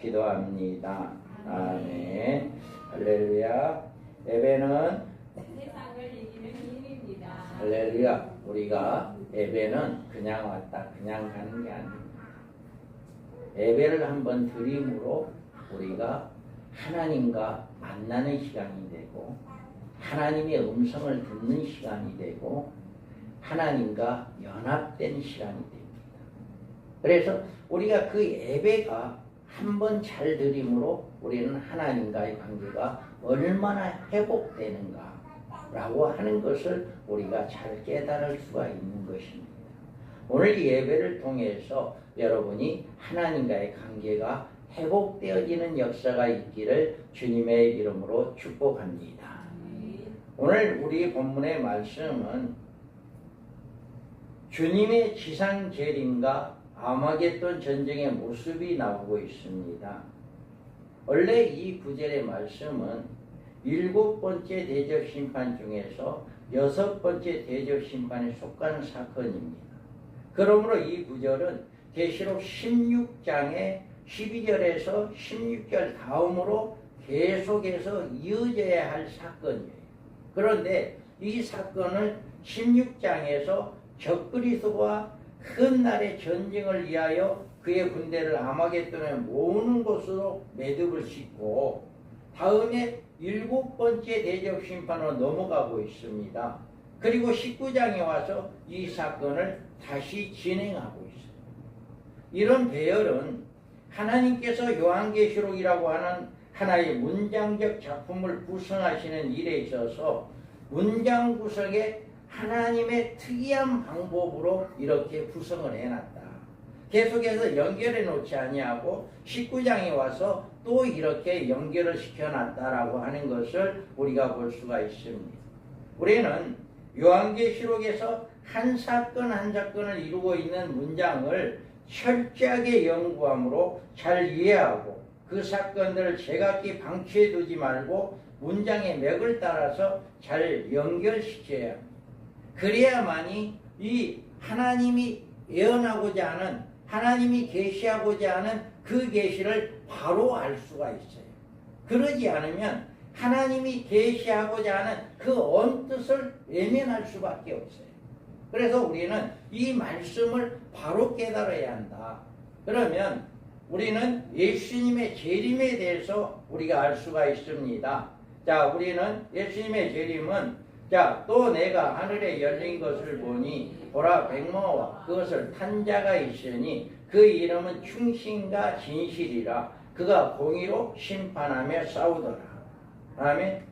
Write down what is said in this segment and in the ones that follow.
기도합니다. 아멘. 할렐루야. 예배는 세상을 이기는 힘입니다. 할렐루야. 우리가 예배는 그냥 왔다 그냥 가는 게 아닙니다. 예배를 한번 드림으로 우리가 하나님과 만나는 시간이 되고 하나님의 음성을 듣는 시간이 되고 하나님과 연합된 시간이 됩니다. 그래서 우리가 그 예배가 한번 잘 드림으로 우리는 하나님과의 관계가 얼마나 회복되는가 라고 하는 것을 우리가 잘 깨달을 수가 있는 것입니다. 오늘 이 예배를 통해서 여러분이 하나님과의 관계가 회복되어지는 역사가 있기를 주님의 이름으로 축복합니다. 오늘 우리 본문의 말씀은 주님의 지상 재림과 아마겟돈 전쟁의 모습이 나오고 있습니다. 원래 이 구절의 말씀은 7번째 대접 심판 중에서 6번째 대접 심판에 속하는 사건입니다. 그러므로 이 구절은 계시록 16장의 12절에서 16절 다음으로 계속해서 이어져야 할 사건이에요. 그런데 이 사건을 16장에서 적그리스도와 큰 날의 전쟁을 위하여 그의 군대를 아마겟돈에 모으는 곳으로 매듭을 싣고 다음에 7번째 대접 심판으로 넘어가고 있습니다. 그리고 19장에 와서 이 사건을 다시 진행하고 있어요. 이런 배열은 하나님께서 요한계시록이라고 하는 하나의 문장적 작품을 구성하시는 일에 있어서 문장 구성에 하나님의 특이한 방법으로 이렇게 구성을 해놨다. 계속해서 연결해 놓지 아니하고 19장에 와서 또 이렇게 연결을 시켜놨다라고 하는 것을 우리가 볼 수가 있습니다. 우리는 요한계시록에서 한 사건 한 사건을 이루고 있는 문장을 철저하게 연구함으로 잘 이해하고 그 사건들을 제각기 방치해 두지 말고 문장의 맥을 따라서 잘 연결시켜야 합니다. 그래야만이 이 하나님이 예언하고자 하는 하나님이 계시하고자 하는 그 계시를 바로 알 수가 있어요. 그러지 않으면 하나님이 계시하고자 하는 그 언뜻을 외면할 수밖에 없어요. 그래서 우리는 이 말씀을 바로 깨달아야 한다. 그러면 우리는 예수님의 재림에 대해서 우리가 알 수가 있습니다. 자, 우리는 예수님의 재림은 자, 또 내가 하늘에 열린 것을 보니 보라 백마와 그것을 탄 자가 있으니 그 이름은 충신과 진실이라 그가 공의로 심판하며 싸우더라. 아멘.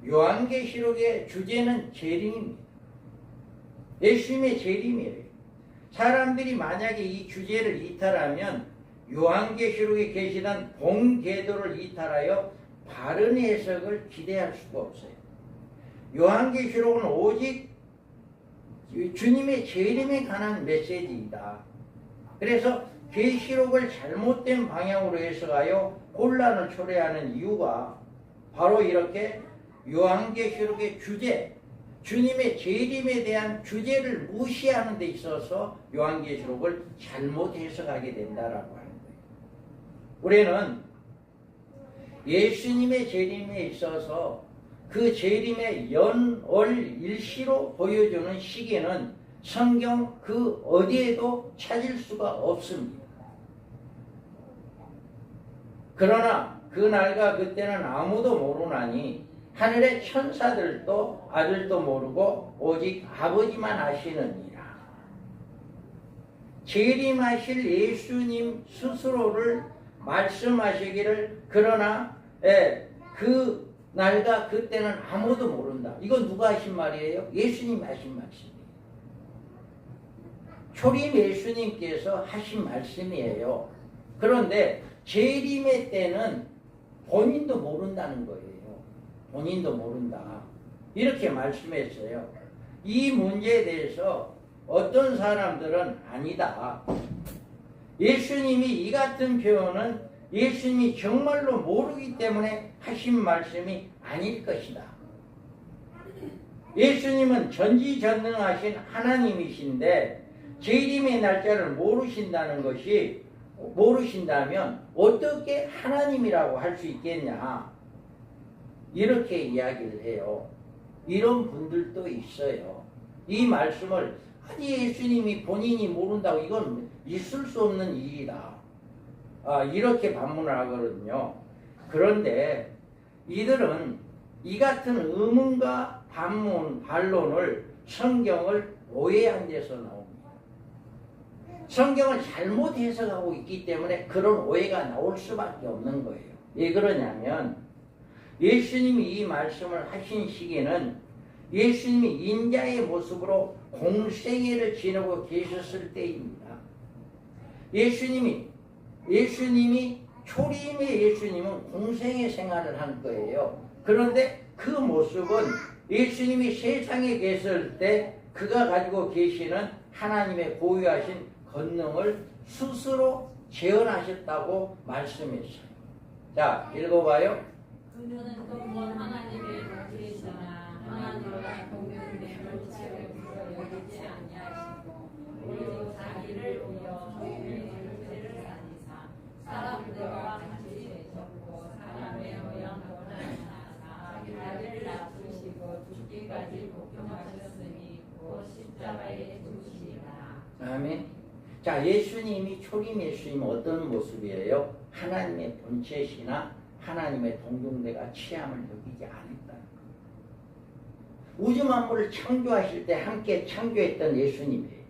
요한계시록의 주제는 재림입니다. 예수님의 재림이에요. 사람들이 만약에 이 주제를 이탈하면 요한계시록에 계시던 본궤도를 이탈하여 바른 해석을 기대할 수가 없어요. 요한계시록은 오직 주님의 재림에 관한 메시지이다. 그래서 계시록을 잘못된 방향으로 해석하여 혼란을 초래하는 이유가 바로 이렇게 요한계시록의 주제, 주님의 재림에 대한 주제를 무시하는 데 있어서 요한계시록을 잘못 해석하게 된다라고 하는 거예요. 우리는 예수님의 재림에 있어서 그 재림의 연월 일시로 보여주는 시기는 성경 그 어디에도 찾을 수가 없습니다. 그러나 그날과 그때는 아무도 모르나니 하늘의 천사들도 아들도 모르고 오직 아버지만 아시느니라. 재림하실 예수님 스스로를 말씀하시기를 그러나 그 날과 그때는 아무도 모른다. 이건 누가 하신 말이에요? 예수님이 하신 말씀이에요. 초림 예수님께서 하신 말씀이에요. 그런데 재림의 때는 본인도 모른다는 거예요. 본인도 모른다. 이렇게 말씀했어요. 이 문제에 대해서 어떤 사람들은 아니다. 예수님이 이 같은 표현은 예수님이 정말로 모르기 때문에 하신 말씀이 아닐 것이다. 예수님은 전지전능하신 하나님이신데 재림의 날짜를 모르신다는 것이 모르신다면 어떻게 하나님이라고 할 수 있겠냐? 이렇게 이야기를 해요. 이런 분들도 있어요. 이 말씀을 아니 예수님이 본인이 모른다고 이건 있을 수 없는 일이다. 이렇게 반문을 하거든요. 그런데 이들은 이 같은 의문과 반론을 성경을 오해한 데서 나옵니다. 성경을 잘못 해석하고 있기 때문에 그런 오해가 나올 수밖에 없는 거예요. 왜 그러냐면 예수님이 이 말씀을 하신 시기는 예수님이 인자의 모습으로 공생애를 지내고 계셨을 때입니다. 예수님이 초림의 예수님은 공생애 생활을 한 거예요. 그런데 그 모습은 예수님이 세상에 계실 때 그가 가지고 계시는 하나님의 고유하신 권능을 스스로 재현하셨다고 말씀했어요. 자, 읽어봐요. 그는 또먼 하나님의 모태이시나 하나님과 동등됨을 채우고 여기지 아니하시고 오히려 자기를 위하여 종의 형체를 가지사 사람들과 같이 되셨고 사람의 모양으로 나타나사 자기를 낮추시고 죽기까지 복종하셨으니 곧 십자가에 죽으시리라. 아멘. 자, 예수님이 초림 예수님은 어떤 모습이에요? 하나님의 본체시나 하나님의 동등대가 취함을 여기지 않았다. 우주 만물을 창조하실 때 함께 창조했던 예수님이에요.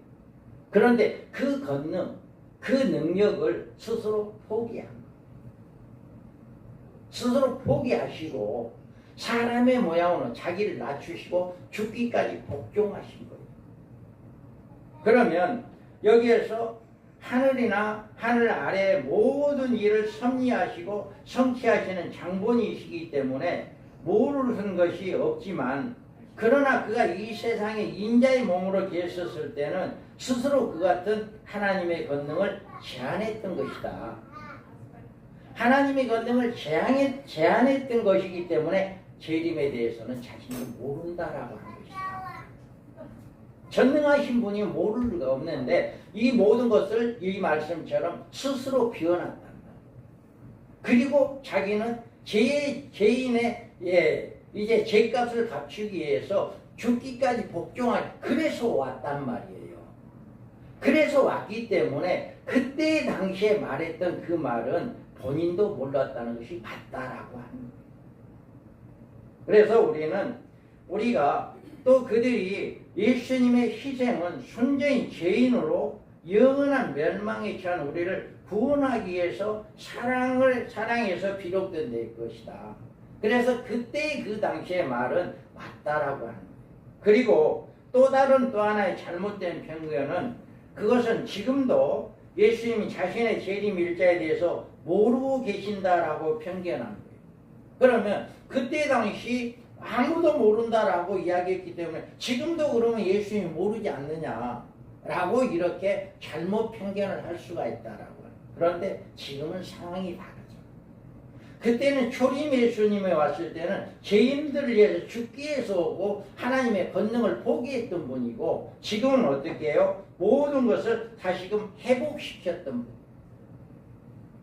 그런데 그 권능, 그 능력을 스스로 포기한 거예요. 스스로 포기하시고 사람의 모양으로 자기를 낮추시고 죽기까지 복종하신 거예요. 그러면 여기에서 하늘이나 하늘 아래의 모든 일을 섭리하시고 성취하시는 장본이시기 때문에 모르는 것이 없지만 그러나 그가 이 세상에 인자의 몸으로 계셨을 때는 스스로 그 같은 하나님의 권능을 제한했던 것이다. 하나님의 권능을 제한했던 것이기 때문에 재림에 대해서는 자신이 모른다라고 하는 것이다. 전능하신 분이 모를 리가 없는데 이 모든 것을 이 말씀처럼 스스로 비워놨단다. 그리고 자기는 죄인의 이제 죄값을 갚추기 위해서 죽기까지 복종할 그래서 왔단 말이에요. 그래서 왔기 때문에 그때 당시에 말했던 그 말은 본인도 몰랐다는 것이 맞다라고 하는 거예요. 그래서 우리가 또 그들이 예수님의 희생은 순전히 죄인으로 영원한 멸망에 처한 우리를 구원하기 위해서 사랑해서 비록된 될 것이다. 그래서 그때 그 당시의 말은 맞다라고 하는 거예요. 그리고 또 하나의 잘못된 편견은 그것은 지금도 예수님이 자신의 재림 일자에 대해서 모르고 계신다라고 편견한 거예요. 그러면 그때 당시 아무도 모른다라고 이야기했기 때문에 지금도 그러면 예수님이 모르지 않느냐라고 이렇게 잘못 편견을 할 수가 있다라고 해요. 그런데 지금은 상황이 다르죠. 그때는 초림 예수님이 왔을 때는 죄인들을 위해서 죽기 위해서 오고 하나님의 권능을 포기했던 분이고 지금은 어떻게 해요? 모든 것을 다시금 회복시켰던 분.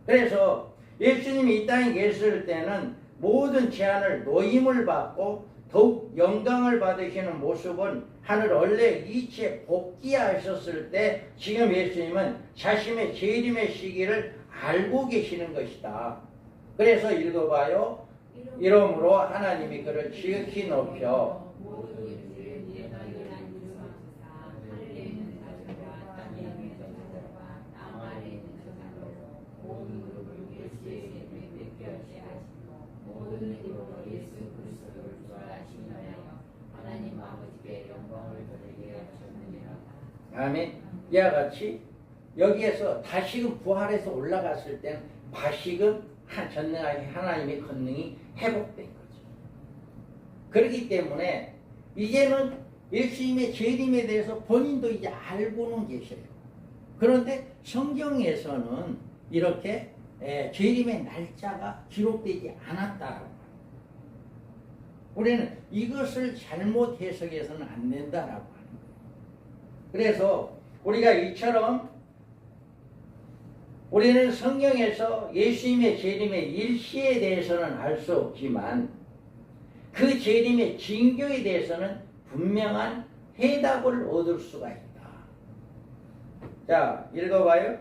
그래서 예수님이 이 땅에 계실 때는 모든 제한을 노임을 받고 더욱 영광을 받으시는 모습은 하늘 원래 이치에 복귀하셨을 때 지금 예수님은 자신의 재림의 시기를 알고 계시는 것이다. 그래서 읽어봐요. 이러므로 하나님이 그를 지극히 높여 아멘. 이와 같이 여기에서 다시금 부활해서 올라갔을 때는 다시금 전능하신 하나님의 권능이 회복된 거죠. 그렇기 때문에 이제는 예수님의 재림에 대해서 본인도 이제 알고는 계셔요. 그런데 성경에서는 이렇게 재림의 날짜가 기록되지 않았다라고. 우리는 이것을 잘못 해석해서는 안 된다라고 하는 거예요. 그래서 우리가 이처럼 우리는 성경에서 예수님의 재림의 일시에 대해서는 알 수 없지만 그 재림의 징조에 대해서는 분명한 해답을 얻을 수가 있다. 자, 읽어봐요.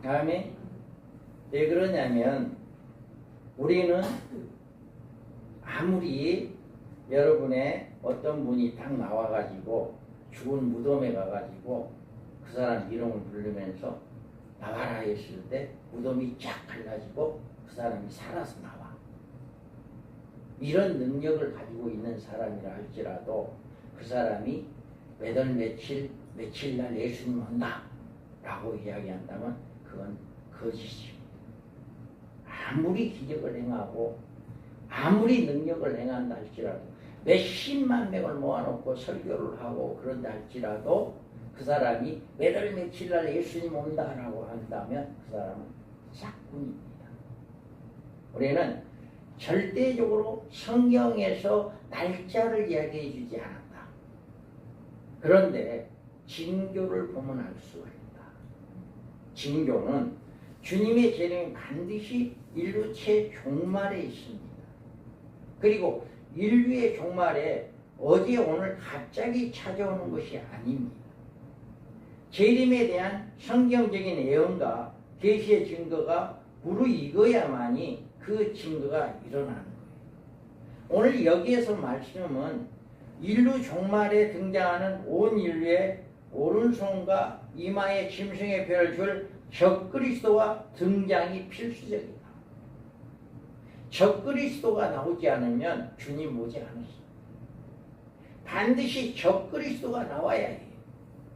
다음에 왜 그러냐면 우리는 아무리 여러분의 어떤 분이 딱 나와가지고 죽은 무덤에 가가지고 그 사람 이름을 부르면서 나와라 했을 때 무덤이 쫙 갈라지고 그 사람이 살아서 나와. 이런 능력을 가지고 있는 사람이라 할지라도 그 사람이 몇 월 며칠 날 예수님 온다 라고 이야기한다면 그건 거짓입니다. 아무리 기적을 행하고 아무리 능력을 행한다 할지라도 몇십만 명을 모아놓고 설교를 하고 그런다 할지라도 그 사람이 몇 월 며칠 날 예수님 온다라고 한다면 그 사람은 싹군입니다. 우리는 절대적으로 성경에서 날짜를 이야기해 주지 않았다. 그런데 징조를 보면 알 수가 있다. 징조는 주님의 재림이 반드시 인류체 종말에 있습니다. 그리고 인류의 종말에 어제 오늘 갑자기 찾아오는 것이 아닙니다. 재림에 대한 성경적인 예언과 계시의 증거가 무르익어야만이 그 증거가 일어나는 거예요. 오늘 여기에서 말씀은 인류 종말에 등장하는 온 인류의 오른손과 이마에 짐승의 별을 줄 적그리스도와 등장이 필수적이다. 적그리스도가 나오지 않으면 주님 오지 않으시다. 반드시 적그리스도가 나와야 해요.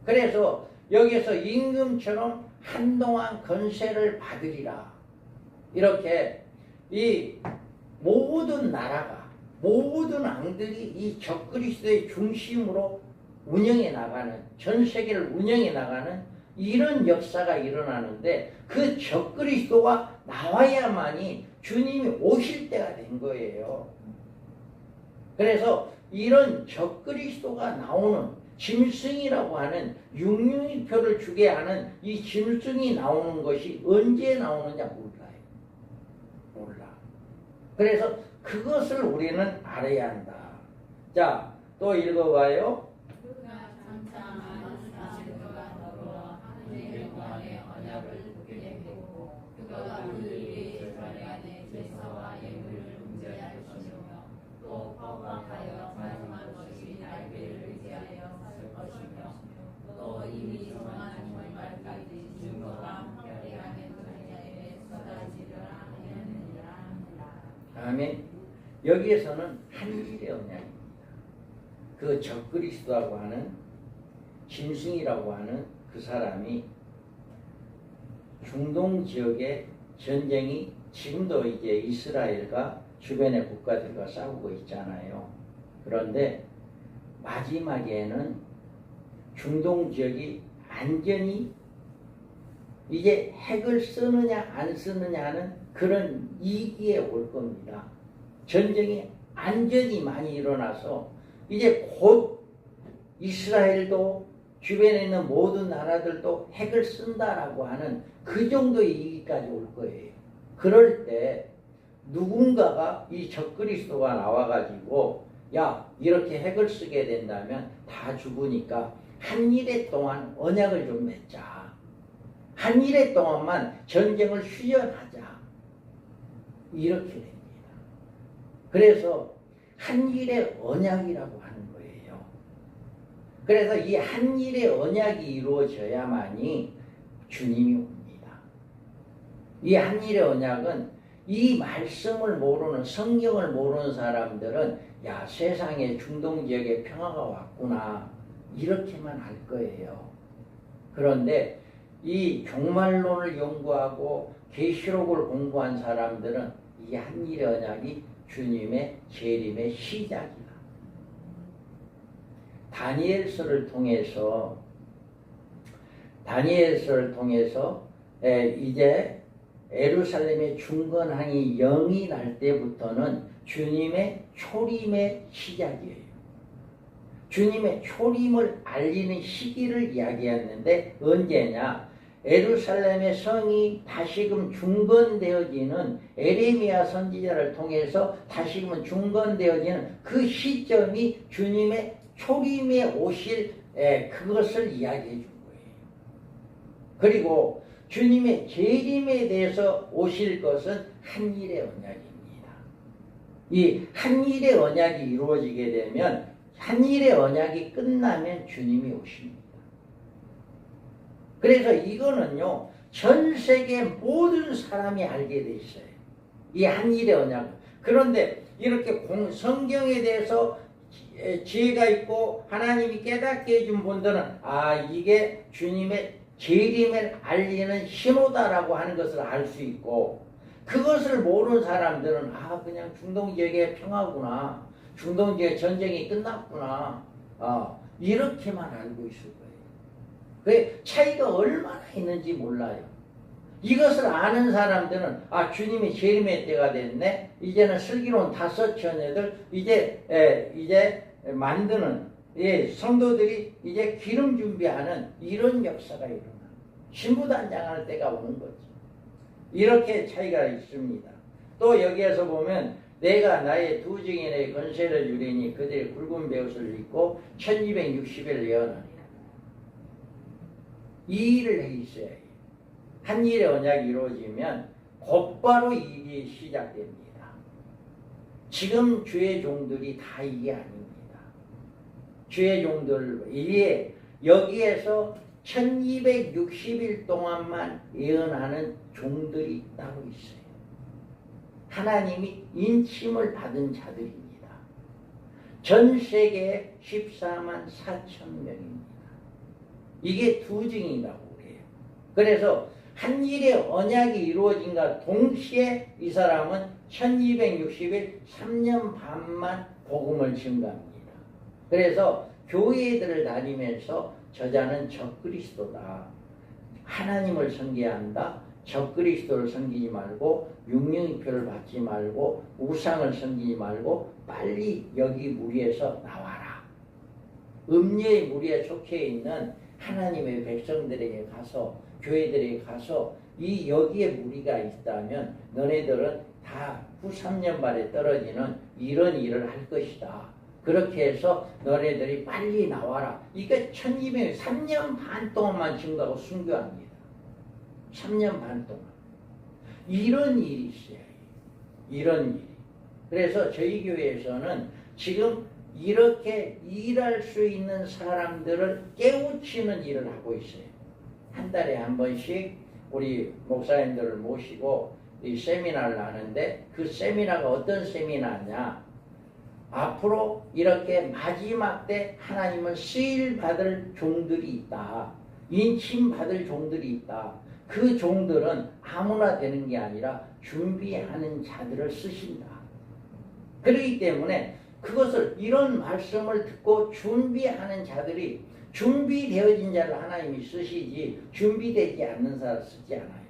그래서 여기서 임금처럼 한동안 건세를 받으리라. 이렇게 이 모든 나라가 모든 왕들이 이 적그리스도의 중심으로 운영해 나가는 전 세계를 운영해 나가는 이런 역사가 일어나는데 그 적그리스도가 나와야만이 주님이 오실 때가 된 거예요. 그래서 이런 적그리스도가 나오는 짐승이라고 하는 육륜표를 주게 하는 이 짐승이 나오는 것이 언제 나오느냐 몰라요. 몰라. 그래서 그것을 우리는 알아야 한다. 자, 또 읽어봐요. 아멘. 여기에서는 한일의 언약입니다. 그 적그리스도라고 하는 짐승이라고 하는 그 사람이 중동 지역의 전쟁이 지금도 이제 이스라엘과 주변의 국가들과 싸우고 있잖아요. 그런데 마지막에는 중동 지역이 안전히 이제 핵을 쓰느냐 안 쓰느냐 하는 그런 위기에 올 겁니다. 전쟁이 안전이 많이 일어나서 이제 곧 이스라엘도 주변에 있는 모든 나라들도 핵을 쓴다라고 하는 그 정도의 위기까지 올 거예요. 그럴 때 누군가가 이 적그리스도가 나와가지고 야 이렇게 핵을 쓰게 된다면 다 죽으니까 한 일해 동안 언약을 좀 맺자. 한 일해 동안만 전쟁을 휴전하자. 이렇게 됩니다. 그래서 한일의 언약이라고 하는 거예요. 그래서 이 한일의 언약이 이루어져야만이 주님이 옵니다. 이 한일의 언약은 이 말씀을 모르는 성경을 모르는 사람들은 야 세상에 중동 지역에 평화가 왔구나 이렇게만 할 거예요. 그런데 이 종말론을 연구하고 계시록을 공부한 사람들은 이 한일의 언약이 주님의 재림의 시작이다. 다니엘서를 통해서 이제 예루살렘의 중건항이 영이 날 때부터는 주님의 초림의 시작이에요. 주님의 초림을 알리는 시기를 이야기했는데 언제냐? 예루살렘의 성이 다시금 중건되어지는 에레미야 선지자를 통해서 다시금 중건되어지는 그 시점이 주님의 초림에 오실 그것을 이야기해 준 거예요. 그리고 주님의 재림에 대해서 오실 것은 한일의 언약입니다. 이 한일의 언약이 이루어지게 되면 한일의 언약이 끝나면 주님이 오십니다. 그래서 이거는요, 전 세계 모든 사람이 알게 돼 있어요. 이 한일의 언약은. 그런데 이렇게 성경에 대해서 지혜가 있고 하나님이 깨닫게 해준 분들은 이게 주님의 재림을 알리는 신호다라고 하는 것을 알 수 있고, 그것을 모르는 사람들은 그냥 중동 지역의 평화구나, 중동 지역 전쟁이 끝났구나, 이렇게만 알고 있을 거예요. 그 차이가 얼마나 있는지 몰라요. 이것을 아는 사람들은 주님이 재림의 때가 됐네. 이제는 슬기로운 5처녀들 이제 만드는 성도들이 이제 기름 준비하는 이런 역사가 일어나. 신부단장할 때가 오는 거지. 이렇게 차이가 있습니다. 또 여기에서 보면 내가 나의 두 증인의 권세를 주리니 그들이 굵은 베옷을 입고 1260일 예언하리라. 이 일을 해 있어야 해요. 한 일의 언약이 이루어지면 곧바로 이 일이 시작됩니다. 지금 주의 종들이 다 이게 아닙니다. 주의 종들 여기에서 1260일 동안만 예언하는 종들이 따로 있어요. 하나님이 인침을 받은 자들입니다. 전 세계에 14만 4천 명입니다. 이게 두 증인이라고 그래요. 그래서 한 일의 언약이 이루어진과 동시에 이 사람은 1260일 3년 반만 복음을 증거합니다. 그래서 교회들을 다니면서 저자는 적그리스도다. 하나님을 섬겨야 한다. 적그리스도를 섬기지 말고 육령표를 받지 말고 우상을 섬기지 말고 빨리 여기 무리에서 나와라. 음녀의 무리에 속해 있는 하나님의 백성들에게 가서 교회들에게 가서 여기에 무리가 있다면 너네들은 다 후 3년 만에 떨어지는 이런 일을 할 것이다. 그렇게 해서 너네들이 빨리 나와라. 이게 1200, 3년 반 동안만 증거하고 순교합니다. 3년 반 동안. 이런 일이 있어요. 이런 일이. 그래서 저희 교회에서는 지금 이렇게 일할 수 있는 사람들을 깨우치는 일을 하고 있어요. 한 달에 한 번씩 우리 목사님들을 모시고 이 세미나를 하는데 그 세미나가 어떤 세미나냐? 앞으로 이렇게 마지막 때 하나님은 쓰임 받을 종들이 있다. 인침 받을 종들이 있다. 그 종들은 아무나 되는 게 아니라 준비하는 자들을 쓰신다. 그렇기 때문에 그것을 이런 말씀을 듣고 준비하는 자들이 준비되어진 자를 하나님이 쓰시지 준비되지 않는 사람을 쓰지 않아요.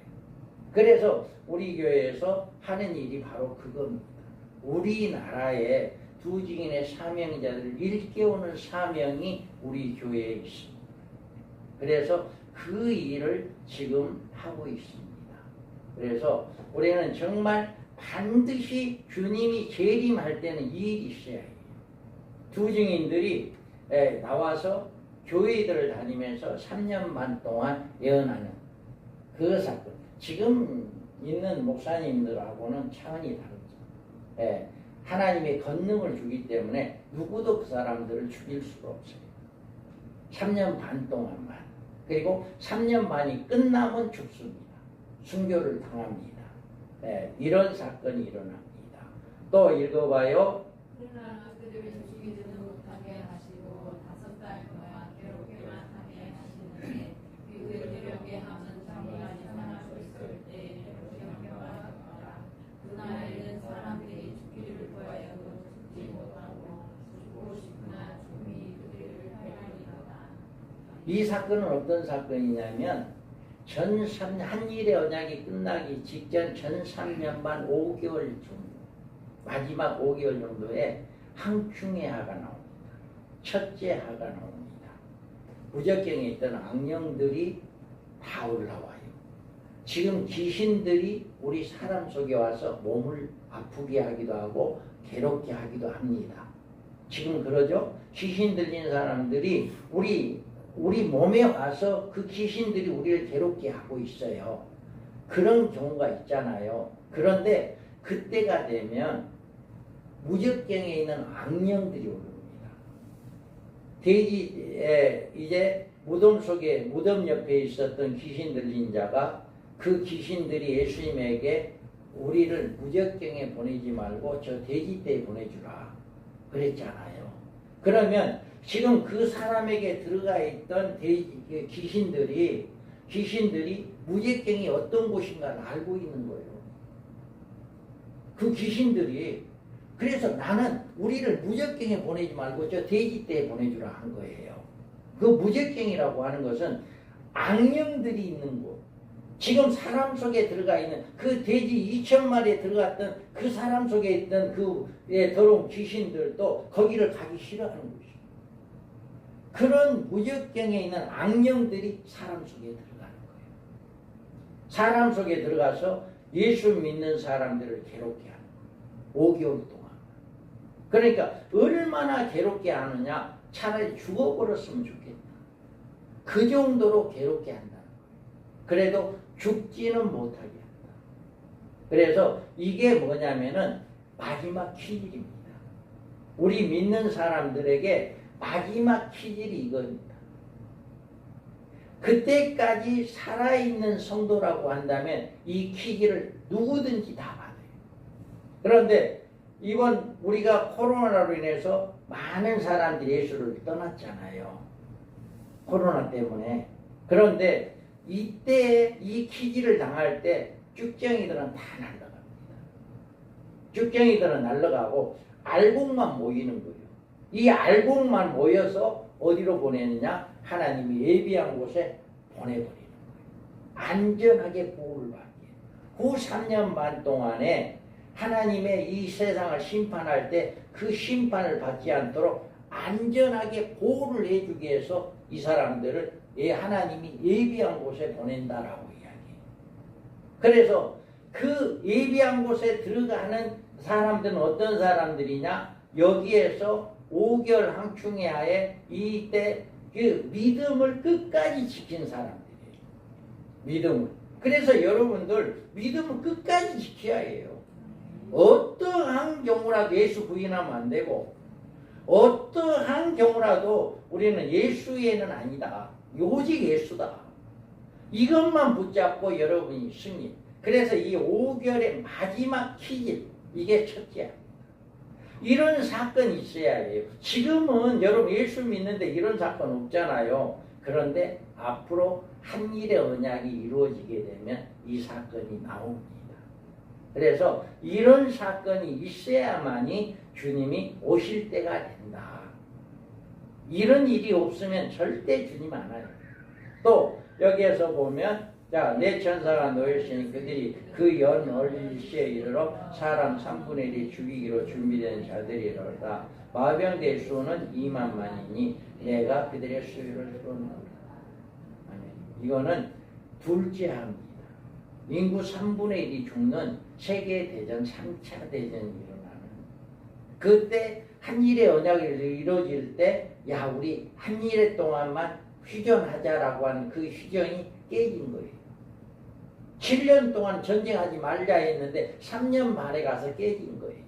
그래서 우리 교회에서 하는 일이 바로 그겁니다. 우리나라에 두 증인의 사명자들을 일깨우는 사명이 우리 교회에 있습니다. 그래서 그 일을 지금 하고 있습니다. 그래서 우리는 정말 반드시 주님이 재림할 때는 이 일이 있어야 해요. 두 증인들이 나와서 교회들을 다니면서 3년 반 동안 예언하는 그 사건. 지금 있는 목사님들하고는 차원이 다르죠. 하나님의 권능을 주기 때문에 누구도 그 사람들을 죽일 수가 없어요. 3년 반 동안만. 그리고 3년 반이 끝나면 죽습니다. 순교를 당합니다. 이런 사건이 일어납니다. 또 읽어봐요. 그러나 그들을 죽이지는 못하게 하시고 5달 동안 괴롭게만 하게 하시는데 그들 괴롭게 하면 장기간이 살아서 있을 때 영경하셨더라. 그날에는 사람들이 죽기를 이 사건은 어떤 사건이냐면 한일의 언약이 끝나기 직전 전 3년만 5개월 정도, 마지막 5개월 정도에 항충의 하가 나옵니다. 첫째 하가 나옵니다. 무적경에 있던 악령들이 다 올라와요. 지금 귀신들이 우리 사람 속에 와서 몸을 아프게 하기도 하고 괴롭게 하기도 합니다. 지금 그러죠? 귀신 들린 사람들이 우리 몸에 와서 그 귀신들이 우리를 괴롭게 하고 있어요. 그런 경우가 있잖아요. 그런데 그때가 되면 무적경에 있는 악령들이 오릅니다. 돼지에 이제 무덤 속에 무덤 옆에 있었던 귀신 들린 자가 그 귀신들이 예수님에게 우리를 무적경에 보내지 말고 저 돼지떼에 보내주라 그랬잖아요. 그러면 지금 그 사람에게 들어가 있던 귀신들이 무적경이 어떤 곳인가를 알고 있는 거예요. 그 귀신들이 그래서 나는 우리를 무적경에 보내지 말고 저 돼지떼에 보내주라 한 거예요. 그 무적경이라고 하는 것은 악령들이 있는 곳. 지금 사람 속에 들어가 있는 그 돼지 2,000마리에 들어갔던 그 사람 속에 있던 그 더러운 귀신들도 거기를 가기 싫어하는 것이죠. 그런 무적경에 있는 악령들이 사람 속에 들어가는 거예요. 사람 속에 들어가서 예수 믿는 사람들을 괴롭게 하는 거예요. 5개월 동안. 그러니까 얼마나 괴롭게 하느냐. 차라리 죽어버렸으면 좋겠다. 그 정도로 괴롭게 한다는 거예요. 그래도 죽지는 못하게 한다. 그래서 이게 뭐냐면은 마지막 기질입니다. 우리 믿는 사람들에게 마지막 기질이 이겁니다. 그때까지 살아있는 성도라고 한다면 이 기질을 누구든지 다 받아요. 그런데 이번 우리가 코로나로 인해서 많은 사람들이 예수를 떠났잖아요. 코로나 때문에. 그런데 이때 이 기질을 당할 때 쭉정이들은 다 날아갑니다. 쭉정이들은 날아가고 알곡만 모이는 거예요. 이 알곡만 모여서 어디로 보내느냐? 하나님이 예비한 곳에 보내버리는 거예요. 안전하게 보호를 받게. 그 3년 반 동안에 하나님의 이 세상을 심판할 때 그 심판을 받지 않도록 안전하게 보호를 해주기 위해서 이 사람들을 하나님이 예비한 곳에 보낸다라고 이야기해요. 그래서 그 예비한 곳에 들어가는 사람들은 어떤 사람들이냐? 여기에서 5개월 항충의 하에 이때 그 믿음을 끝까지 지킨 사람들이에요. 믿음을. 그래서 여러분들 믿음을 끝까지 지켜야 해요. 어떠한 경우라도 예수 부인하면 안 되고 어떠한 경우라도 우리는 예수 외에는 아니다. 오직 예수다. 이것만 붙잡고 여러분이 승리. 그래서 이 5개월의 마지막 기질 이게 첫째야. 이런 사건이 있어야 해요. 지금은 여러분 예수 믿는데 이런 사건 없잖아요. 그런데 앞으로 한일의 언약이 이루어지게 되면 이 사건이 나옵니다. 그래서 이런 사건이 있어야만이 주님이 오실 때가 된다. 이런 일이 없으면 절대 주님 안 와요. 또 여기에서 보면 자, 내 천사가 놓였으니 그들이 그 연월시에 이르러 사람 3분의 1이 죽이기로 준비된 자들이로다. 마병대 수는 2만만이니 내가 그들의 수유를 풀어놓으라. 이거는 둘째 합니다. 인구 3분의 1이 죽는 세계대전 3차 대전이 일어나는 그때 한일의 언약이 이루어질 때 야 우리 한일의 동안만 휴전하자라고 하는 그 휴전이 깨진 거예요. 7년 동안 전쟁하지 말자 했는데 3년 만에 가서 깨진 거예요.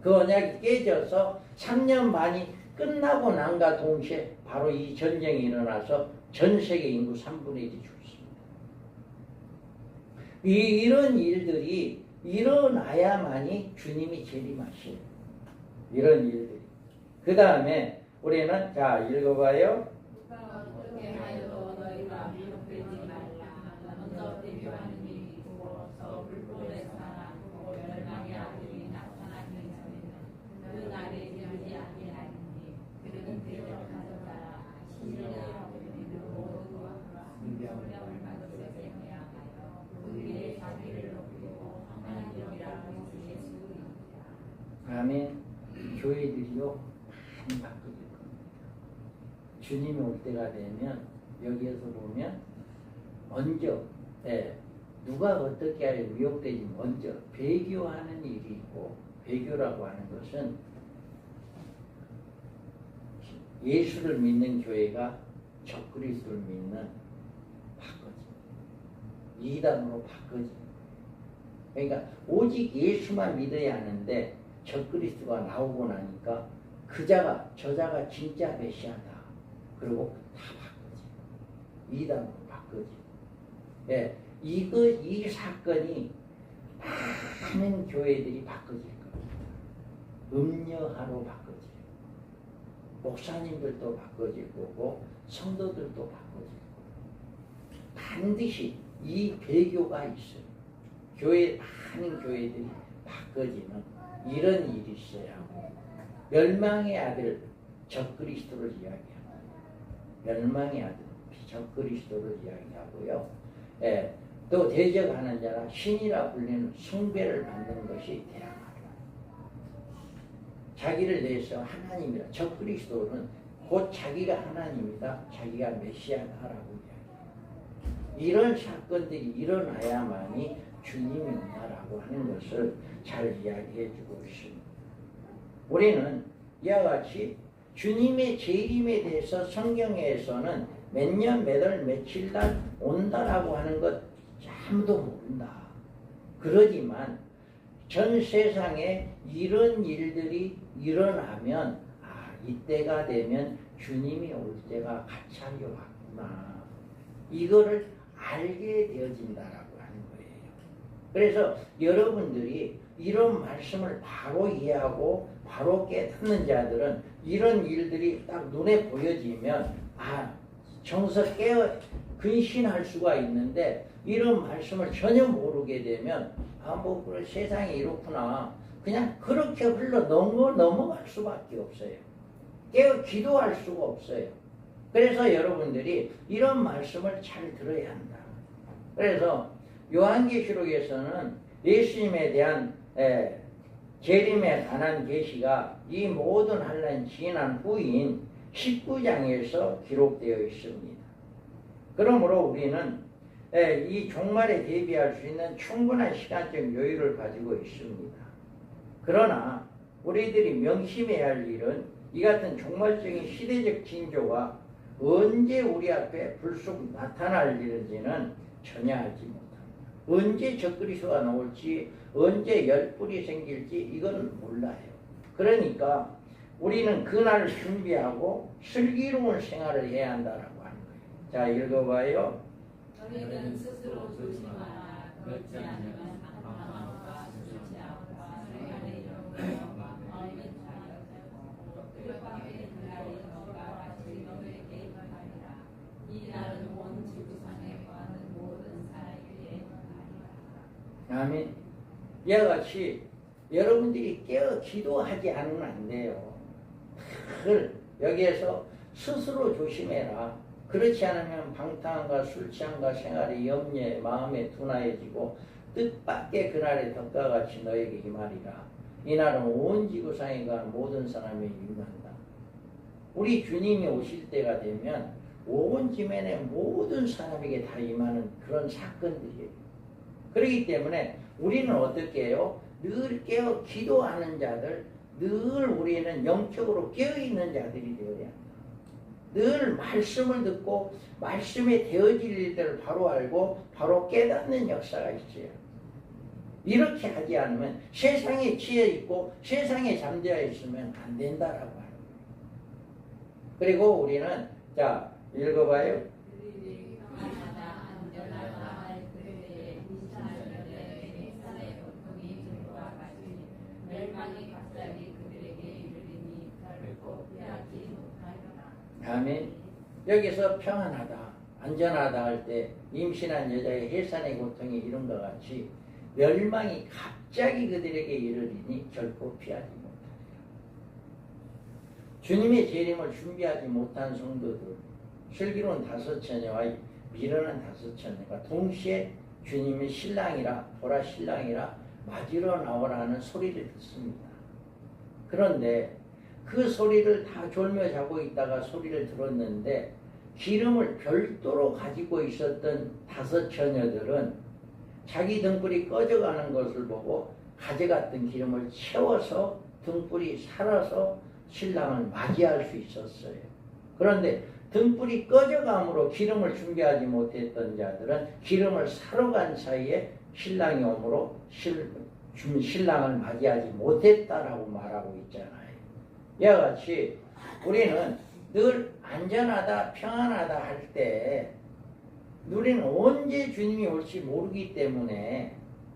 그 언약이 깨져서 3년 반이 끝나고 난과 동시에 바로 이 전쟁이 일어나서 전 세계 인구 3분의 1이 죽습니다. 이런 일들이 일어나야만이 주님이 재림하시는 이런 일들이. 그 다음에 우리는 자 읽어봐요. 어떻게 하여도 너희가 미혹되지 말라. 먼저 대표하는 일이 있고서 불법의 사람고 멸망의 아들이 나타나기 전에는 그 날에 이르지 아니하리니 그는 대적하여라. 신령하고 교회들이요 많이 바뀌어질 겁니다. 주님이 올 때가 되면 여기에서 보면 먼저 누가 어떻게 하여 미혹되지 먼저 배교하는 일이 있고, 배교라고 하는 것은 예수를 믿는 교회가 적그리스도를 믿는 바꿔집니다. 이단으로 바꿔집니다. 그러니까 오직 예수만 믿어야 하는데 적그리스도가 나오고 나니까 저자가 진짜 메시아다. 그리고 다 바꿔집니다. 이단으로 바꿔집니다. 이 사건이 많은 교회들이 바꿔질 겁니다. 음녀하로 바꿔질 거고, 목사님들도 바꿔질 거고, 성도들도 바꿔질 거고, 반드시 이 배교가 있어요. 많은 교회들이 바꿔지는 이런 일이 있어야 하고, 멸망의 아들 적그리스도를 이야기합니다. 멸망의 아들 적그리스도를 이야기하고요. 또 대적하는 자라 신이라 불리는 숭배를 받는 것이 대항하라. 자기를 내서 하나님이라. 적그리스도는 곧 자기가 하나님이다, 자기가 메시아다라고 이야기합니다. 이런 사건들이 일어나야만이 주님이 온다라고 하는 것을 잘 이야기해 주고 있습니다. 우리는 이와 같이 주님의 재림에 대해서 성경에서는 몇 년, 몇 월, 며칠 날 온다라고 하는 것 아무도 모른다. 그러지만 전 세상에 이런 일들이 일어나면 이때가 되면 주님이 올 때가 가차려 왔구나. 이거를 알게 되어진다라고 하는 거예요. 그래서 여러분들이 이런 말씀을 바로 이해하고 바로 깨닫는 자들은 이런 일들이 딱 눈에 보여지면 정서 깨어 근신할 수가 있는데, 이런 말씀을 전혀 모르게 되면 그래, 세상이 이렇구나, 그냥 그렇게 넘어갈 수밖에 없어요. 깨어 기도할 수가 없어요. 그래서 여러분들이 이런 말씀을 잘 들어야 한다. 그래서 요한계시록에서는 예수님에 대한 재림에 관한 계시가 이 모든 환란이 지난 후인 19장에서 기록되어 있습니다. 그러므로 우리는 이 종말에 대비할 수 있는 충분한 시간적 여유를 가지고 있습니다. 그러나 우리들이 명심해야 할 일은 이 같은 종말적인 시대적 징조가 언제 우리 앞에 불쑥 나타날 일인지는 전혀 알지 못합니다. 언제 적그리스도가 나올지, 언제 열불이 생길지 이건 몰라요. 그러니까 우리는 그날을 준비하고 슬기로운 생활을 해야 한다라고 하는 거예요. 자, 읽어봐요. 너희는 스스로 조심하라. 그렇지 않으면 방황과 수치함과 수련의 영광과 어린 자녀들과 그렇게 그날이 너가 같이 너희에게 임하리라. 이 날은 온 지구상에 거하는 모든 사람에게 임하리라. 아멘. 이와 같이 여러분들이 깨어 기도하지 않으면 안 돼요. 여기에서 스스로 조심해라. 그렇지 않으면 방탕함과 술 취함과 생활의 염려에 마음에 둔하여지고 뜻밖의 그날의 덕과 같이 너에게 임하리라. 이날은 온 지구상에 관한 모든 사람에게 임한다. 우리 주님이 오실 때가 되면 온 지면의 모든 사람에게 다 임하는 그런 사건들이에요. 그렇기 때문에 우리는 어떻게 해요? 늘 깨어 기도하는 자들, 늘 우리는 영적으로 깨어있는 자들이 되어야 한다. 늘 말씀을 듣고 말씀에 되어질 일들을 바로 알고 바로 깨닫는 역사가 있어요. 이렇게 하지 않으면 세상에 치여있고 세상에 잠들어 있으면 안 된다라고 하는 거예요. 그리고 우리는 자 읽어봐요. 그들이 평안하다 안전하다 할 그때에 이스라엘의 생산의 고통이 전과 같이 멸망이 갑자기 그들에게 이르리니 결코 피하지 못하리라. 아멘. 여기서 평안하다, 안전하다 할 때 임신한 여자의 해산의 고통이 이런 것 같이 멸망이 갑자기 그들에게 이르리니 결코 피하지 못하리라. 주님의 재림을 준비하지 못한 성도들, 슬기로운 다섯 처녀와 미련한 다섯 처녀가 동시에 주님의 신랑이라 보라 신랑이라 맞으러 나오라는 소리를 듣습니다. 그런데 그 소리를 다 졸며 자고 있다가 소리를 들었는데 기름을 별도로 가지고 있었던 5 처녀들은 자기 등불이 꺼져가는 것을 보고 가져갔던 기름을 채워서 등불이 살아서 신랑을 맞이할 수 있었어요. 그런데 등불이 꺼져감으로 기름을 준비하지 못했던 자들은 기름을 사러 간 사이에 신랑이 오므로 신랑을 맞이하지 못했다라고 말하고 있잖아요. 이와 같이 우리는 늘 안전하다 평안하다 할 때 우리는 언제 주님이 올지 모르기 때문에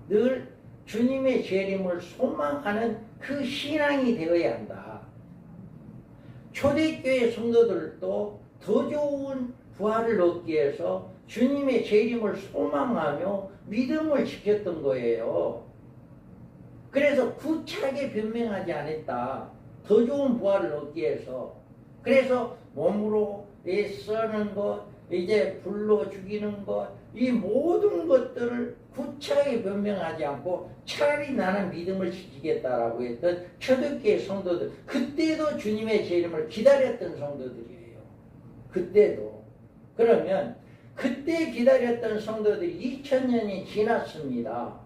늘 주님의 재림을 소망하는 그 신앙이 되어야 한다. 초대교회 성도들도 더 좋은 부활을 얻기 위해서 주님의 재림을 소망하며 믿음을 지켰던 거예요. 그래서 구차하게 변명하지 않았다. 더 좋은 부활을 얻기 위해서. 그래서 몸으로 애쓰는 것, 이제 불로 죽이는 것, 이 모든 것들을 구차하게 변명하지 않고 차라리 나는 믿음을 지키겠다라고 했던 초대교회 성도들, 그때도 주님의 재림을 기다렸던 성도들이에요. 그때도. 그러면 그때 기다렸던 성도들이 2000년이 지났습니다.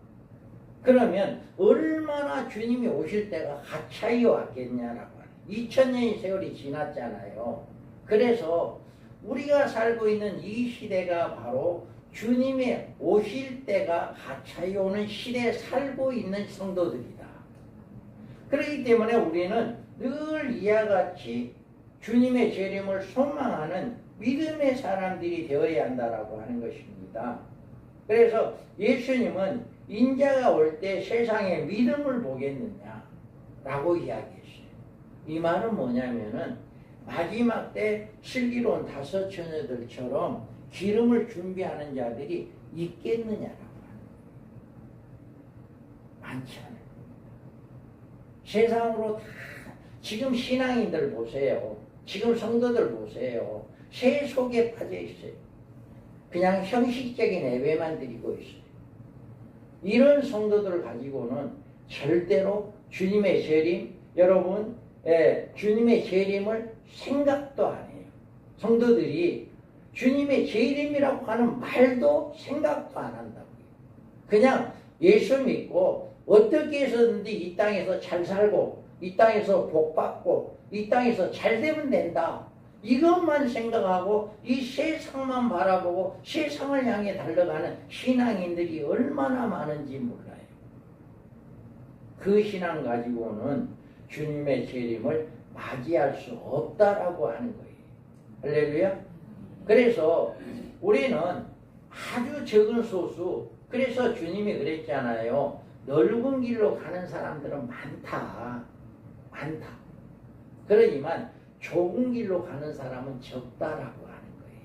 그러면 얼마나 주님이 오실 때가 가차이 왔겠냐라고 하는 2000년의 세월이 지났잖아요. 그래서 우리가 살고 있는 이 시대가 바로 주님의 오실 때가 가차이 오는 시대에 살고 있는 성도들이다. 그렇기 때문에 우리는 늘 이와 같이 주님의 재림을 소망하는 믿음의 사람들이 되어야 한다라고 하는 것입니다. 그래서 예수님은 인자가 올 때 세상에 믿음을 보겠느냐라고 이야기했어요. 이 말은 뭐냐면은 마지막 때 슬기로운 5 처녀들처럼 기름을 준비하는 자들이 있겠느냐라고 하는 거예요. 많지 않아요. 세상으로 다 지금 신앙인들 보세요. 지금 성도들 보세요. 새 속에 빠져 있어요. 그냥 형식적인 예배만 드리고 있어요. 이런 성도들을 가지고는 절대로 주님의 재림, 여러분, 주님의 재림을 생각도 안 해요. 성도들이 주님의 재림이라고 하는 말도 생각도 안 한다고요. 그냥 예수 믿고 어떻게 해서든지 이 땅에서 잘 살고 이 땅에서 복 받고 이 땅에서 잘 되면 된다. 이것만 생각하고 이 세상만 바라보고 세상을 향해 달려가는 신앙인들이 얼마나 많은지 몰라요. 그 신앙 가지고는 주님의 재림을 맞이할 수 없다라고 하는 거예요. 할렐루야. 그래서 우리는 아주 적은 소수, 그래서 주님이 그랬잖아요. 넓은 길로 가는 사람들은 많다. 그러지만 좁은 길로 가는 사람은 적다라고 하는 거예요.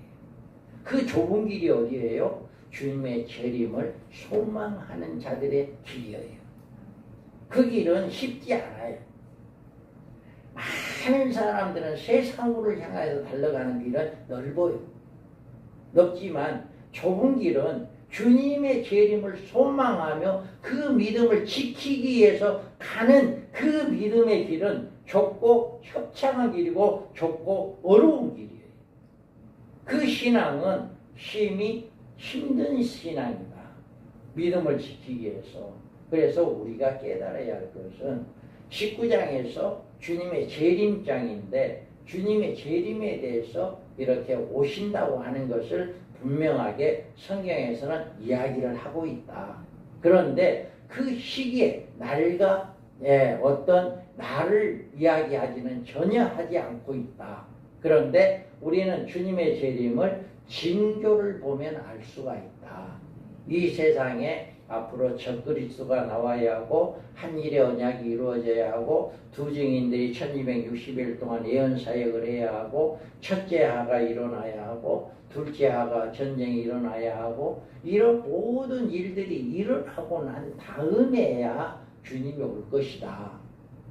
그 좁은 길이 어디예요? 주님의 재림을 소망하는 자들의 길이에요. 그 길은 쉽지 않아요. 많은 사람들은 세상으로 향해서 달려가는 길은 넓어요. 넓지만 좁은 길은 주님의 재림을 소망하며 그 믿음을 지키기 위해서 가는 그 믿음의 길은 좁고 협착한 길이고 좁고 어려운 길이에요. 그 신앙은 힘든 신앙이다. 믿음을 지키기 위해서. 그래서 우리가 깨달아야 할 것은 19장에서 주님의 재림장인데 주님의 재림에 대해서 이렇게 오신다고 하는 것을 분명하게 성경에서는 이야기를 하고 있다. 그런데 그 시기에 날과 어떤 날을 이야기하지는 전혀 하지 않고 있다. 그런데 우리는 주님의 재림을 징조를 보면 알 수가 있다. 이 세상에 앞으로 적그리스도가 나와야 하고 한일의 언약이 이루어져야 하고 두 증인들이 1260일 동안 예언사역을 해야 하고 첫째 하가 일어나야 하고 둘째 하가 전쟁이 일어나야 하고 이런 모든 일들이 일어나고 난 다음에야 주님이 올 것이다.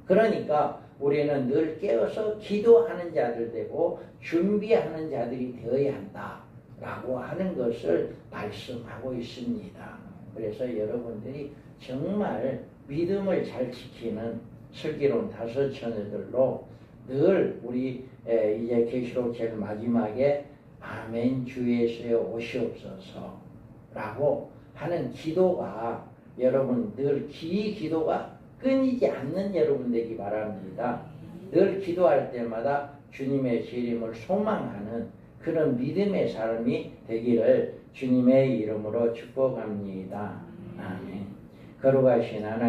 그러니까 우리는 늘 깨어서 기도하는 자들 되고 준비하는 자들이 되어야 한다라고 하는 것을 말씀하고 있습니다. 그래서 여러분들이 정말 믿음을 잘 지키는 슬기로운 5 처녀들로 늘 우리 이제 계시록 제일 마지막에 아멘 주 예수여 오시옵소서라고 하는 기도가 여러분 늘 이 기도가 끊이지 않는 여러분 되기 바랍니다. 늘 기도할 때마다 주님의 재림을 소망하는 그런 믿음의 삶이 되기를 주님의 이름으로 축복합니다. 아멘. 거룩하신 하나님